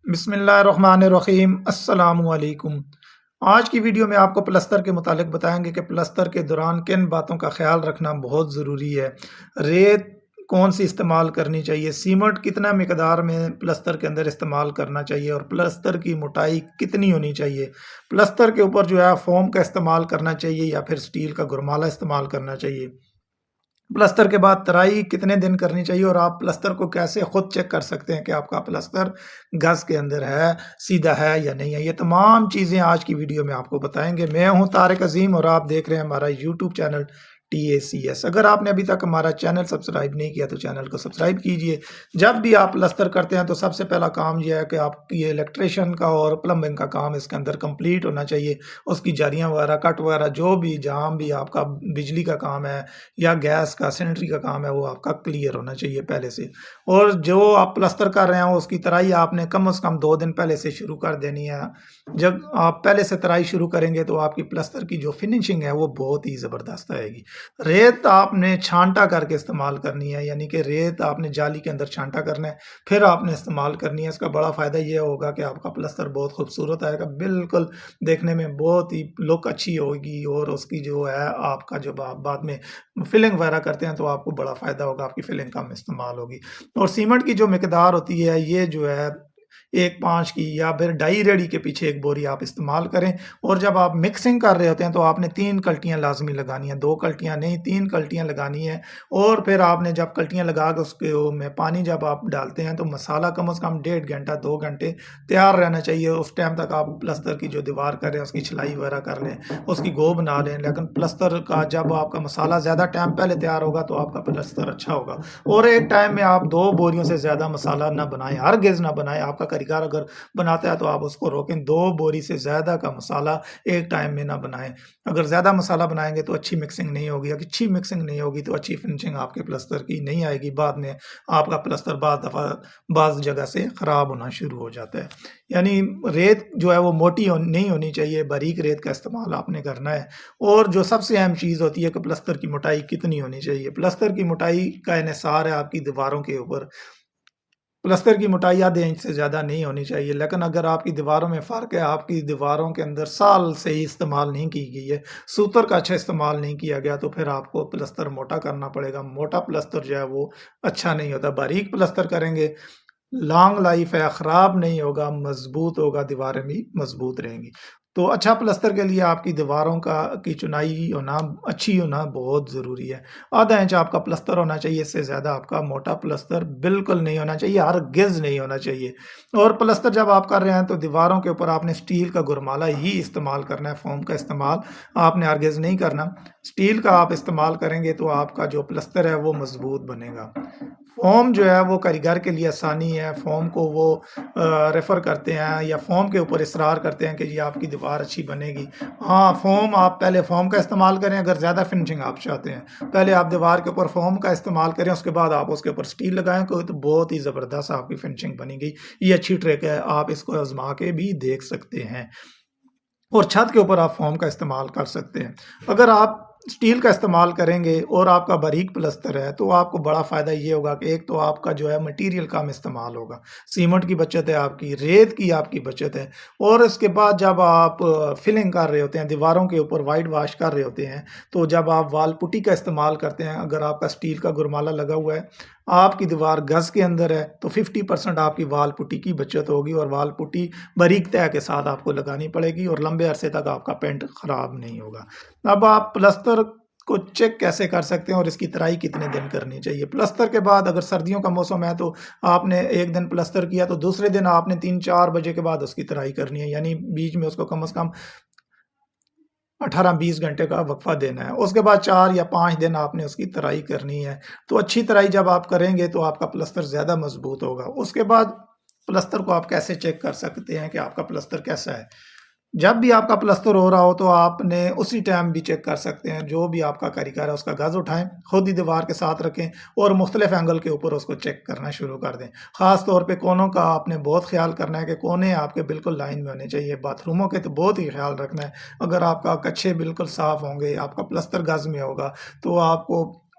بسم اللہ الرحمن الرحیم السلام علیکم۔ آج کی ویڈیو میں آپ کو پلستر کے متعلق بتائیں گے کہ پلستر کے دوران کن باتوں کا خیال رکھنا بہت ضروری ہے۔ ریت کون سی استعمال کرنی چاہیے، سیمنٹ کتنا مقدار میں پلستر کے اندر استعمال کرنا چاہیے اور پلستر کی موٹائی کتنی ہونی چاہیے، پلستر کے اوپر جو ہے فوم کا استعمال کرنا چاہیے یا پھر سٹیل کا گرمالا استعمال کرنا چاہیے، پلستر کے بعد ترائی کتنے دن کرنی چاہیے اور آپ پلستر کو کیسے خود چیک کر سکتے ہیں کہ آپ کا پلستر گز کے اندر ہے، سیدھا ہے یا نہیں ہے۔ یہ تمام چیزیں آج کی ویڈیو میں آپ کو بتائیں گے۔ میں ہوں طارق عظیم اور آپ دیکھ رہے ہیں ہمارا یوٹیوب چینل TACS۔ اگر آپ نے ابھی تک ہمارا چینل سبسکرائب نہیں کیا تو چینل کو سبسکرائب کیجئے۔ جب بھی آپ پلستر کرتے ہیں تو سب سے پہلا کام یہ ہے کہ آپ کی الیکٹریشین کا اور پلمبنگ کا کام اس کے اندر کمپلیٹ ہونا چاہیے۔ اس کی جاریاں وغیرہ کٹ وغیرہ جو بھی جہاں بھی آپ کا بجلی کا کام ہے یا گیس کا سینیٹری کا کام ہے وہ آپ کا کلیئر ہونا چاہیے پہلے سے۔ اور جو آپ پلستر کر رہے ہیں اس کی ترائی آپ نے کم از کم 2 دن پہلے سے شروع کر دینی ہے۔ جب آپ پہلے سے ترائی شروع کریں گے تو آپ کی پلستر کی جو فنیشنگ ہے وہ بہت ہی زبردست آئے گی۔ ریت آپ نے چھانٹا کر کے استعمال کرنی ہے، یعنی کہ ریت آپ نے جالی کے اندر چھانٹا کرنا ہے پھر آپ نے استعمال کرنی ہے۔ اس کا بڑا فائدہ یہ ہوگا کہ آپ کا پلستر بہت خوبصورت آئے گا، بالکل دیکھنے میں بہت ہی لک اچھی ہوگی، اور اس کی جو ہے آپ کا جب آپ بعد میں فلنگ وغیرہ کرتے ہیں تو آپ کو بڑا فائدہ ہوگا، آپ کی فلنگ کم استعمال ہوگی۔ اور سیمنٹ کی جو مقدار ہوتی ہے یہ جو ہے 1/5 کی یا پھر 2.5 ریڑی کے پیچھے ایک بوری آپ استعمال کریں۔ اور جب آپ مکسنگ کر رہے ہوتے ہیں تو آپ نے 3 کلٹیاں لازمی لگانی ہیں، 2 کلٹیاں نہیں 3 کلٹیاں لگانی ہیں۔ اور پھر آپ نے جب کلٹیاں لگا کے اس کے میں پانی جب آپ ڈالتے ہیں تو مسالہ کم از کم 1.5 گھنٹہ 2 گھنٹے تیار رہنا چاہیے۔ اس ٹائم تک آپ پلستر کی جو دیوار کر رہے ہیں اس کی چھلائی وغیرہ کر لیں، اس کی گو بنا لیں۔ لیکن پلستر کا جب آپ کا مسالہ زیادہ ٹائم پہلے تیار ہوگا تو آپ کا پلستر اچھا ہوگا۔ اور ایک ٹائم میں آپ 2 بوریوں سے زیادہ مسالہ نہ بنائیں، ہرگز نہ بنائیں۔ آپ کا کاریگر اگر بناتا ہے تو آپ اس کو روکیں، 2 بوری سے زیادہ کا مسالہ ایک ٹائم میں نہ بنائیں۔ اگر زیادہ مسالہ بنائیں گے تو اچھی مکسنگ نہیں ہوگی، اگر اچھی مکسنگ نہیں ہوگی تو اچھی فنشنگ آپ کے پلستر کی نہیں آئے گی، بعد میں آپ کا پلستر بعض جگہ سے خراب ہونا شروع ہو جاتا ہے۔ یعنی ریت جو ہے وہ موٹی نہیں ہونی چاہیے، باریک ریت کا استعمال آپ نے کرنا ہے۔ اور جو سب سے اہم چیز ہوتی ہے کہ پلستر کی موٹائی کتنی ہونی چاہیے، پلستر کی موٹائی کا انحصار ہے آپ کی دیواروں کے اوپر۔ پلستر کی موٹائی آدھے انچ سے زیادہ نہیں ہونی چاہیے، لیکن اگر آپ کی دیواروں میں فرق ہے، آپ کی دیواروں کے اندر سال سے ہی استعمال نہیں کی گئی ہے، سوتر کا اچھا استعمال نہیں کیا گیا، تو پھر آپ کو پلستر موٹا کرنا پڑے گا۔ موٹا پلستر جو ہے وہ اچھا نہیں ہوتا، باریک پلستر کریں گے لانگ لائف ہے، خراب نہیں ہوگا، مضبوط ہوگا، دیواریں بھی مضبوط رہیں گی۔ تو اچھا پلستر کے لیے آپ کی دیواروں کی چنائی ہونا اچھی ہونا بہت ضروری ہے۔ آدھا انچ آپ کا پلستر ہونا چاہیے، اس سے زیادہ آپ کا موٹا پلستر بالکل نہیں ہونا چاہیے، ہرگز نہیں ہونا چاہیے۔ اور پلستر جب آپ کر رہے ہیں تو دیواروں کے اوپر آپ نے سٹیل کا گرمالا ہی استعمال کرنا ہے، فوم کا استعمال آپ نے ہرگز نہیں کرنا۔ سٹیل کا آپ استعمال کریں گے تو آپ کا جو پلستر ہے وہ مضبوط بنے گا۔ فوم جو ہے وہ کاریگر کے لیے آسانی ہے، فوم کو وہ ریفر کرتے ہیں یا فوم کے اوپر اصرار کرتے ہیں کہ یہ آپ کی دیوار اچھی بنے گی۔ ہاں فوم آپ پہلے فوم کا استعمال کریں، اگر زیادہ فنشنگ آپ چاہتے ہیں پہلے آپ دیوار کے اوپر فوم کا استعمال کریں، اس کے بعد آپ اس کے اوپر سٹیل لگائیں تو بہت ہی زبردست آپ کی فنشنگ بنے گی۔ یہ اچھی ٹرک ہے، آپ اس کو آزما کے بھی دیکھ سکتے ہیں۔ اور چھت کے اوپر آپ فوم کا استعمال کر سکتے ہیں۔ اگر آپ سٹیل کا استعمال کریں گے اور آپ کا باریک پلستر ہے تو آپ کو بڑا فائدہ یہ ہوگا کہ ایک تو آپ کا جو ہے مٹیریل کم استعمال ہوگا، سیمنٹ کی بچت ہے، آپ کی ریت کی آپ کی بچت ہے۔ اور اس کے بعد جب آپ فلنگ کر رہے ہوتے ہیں، دیواروں کے اوپر وائٹ واش کر رہے ہوتے ہیں، تو جب آپ وال پٹی کا استعمال کرتے ہیں، اگر آپ کا سٹیل کا گرمالا لگا ہوا ہے، آپ کی دیوار گز کے اندر ہے تو 50% آپ کی وال پٹی کی بچت ہوگی، اور وال پٹی باریک تہ کے ساتھ آپ کو لگانی پڑے گی اور لمبے عرصے تک آپ کا پینٹ خراب نہیں ہوگا۔ اب آپ پلستر کو چیک کیسے کر سکتے ہیں اور اس کی ترائی کتنے دن کرنی چاہیے؟ پلستر کے بعد اگر سردیوں کا موسم ہے تو آپ نے ایک دن پلستر کیا تو دوسرے دن آپ نے 3-4 بجے کے بعد اس کی ترائی کرنی ہے، یعنی بیچ میں اس کو کم از کم 18-20 گھنٹے کا وقفہ دینا ہے۔ اس کے بعد 4 یا 5 دن آپ نے اس کی ترائی کرنی ہے۔ تو اچھی ترائی جب آپ کریں گے تو آپ کا پلستر زیادہ مضبوط ہوگا۔ اس کے بعد پلستر کو آپ کیسے چیک کر سکتے ہیں کہ آپ کا پلستر کیسا ہے؟ جب بھی آپ کا پلستر ہو رہا ہو تو آپ نے اسی ٹائم بھی چیک کر سکتے ہیں، جو بھی آپ کا کاریگر ہے اس کا گز اٹھائیں، خود ہی دیوار کے ساتھ رکھیں اور مختلف اینگل کے اوپر اس کو چیک کرنا شروع کر دیں۔ خاص طور پہ کونوں کا آپ نے بہت خیال کرنا ہے کہ کونے آپ کے بالکل لائن میں ہونے چاہیے۔ باتھ روموں کے تو بہت ہی خیال رکھنا ہے، اگر آپ کا کچھے بالکل صاف ہوں گے، آپ کا پلستر گز میں ہوگا تو آپ کو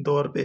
₹2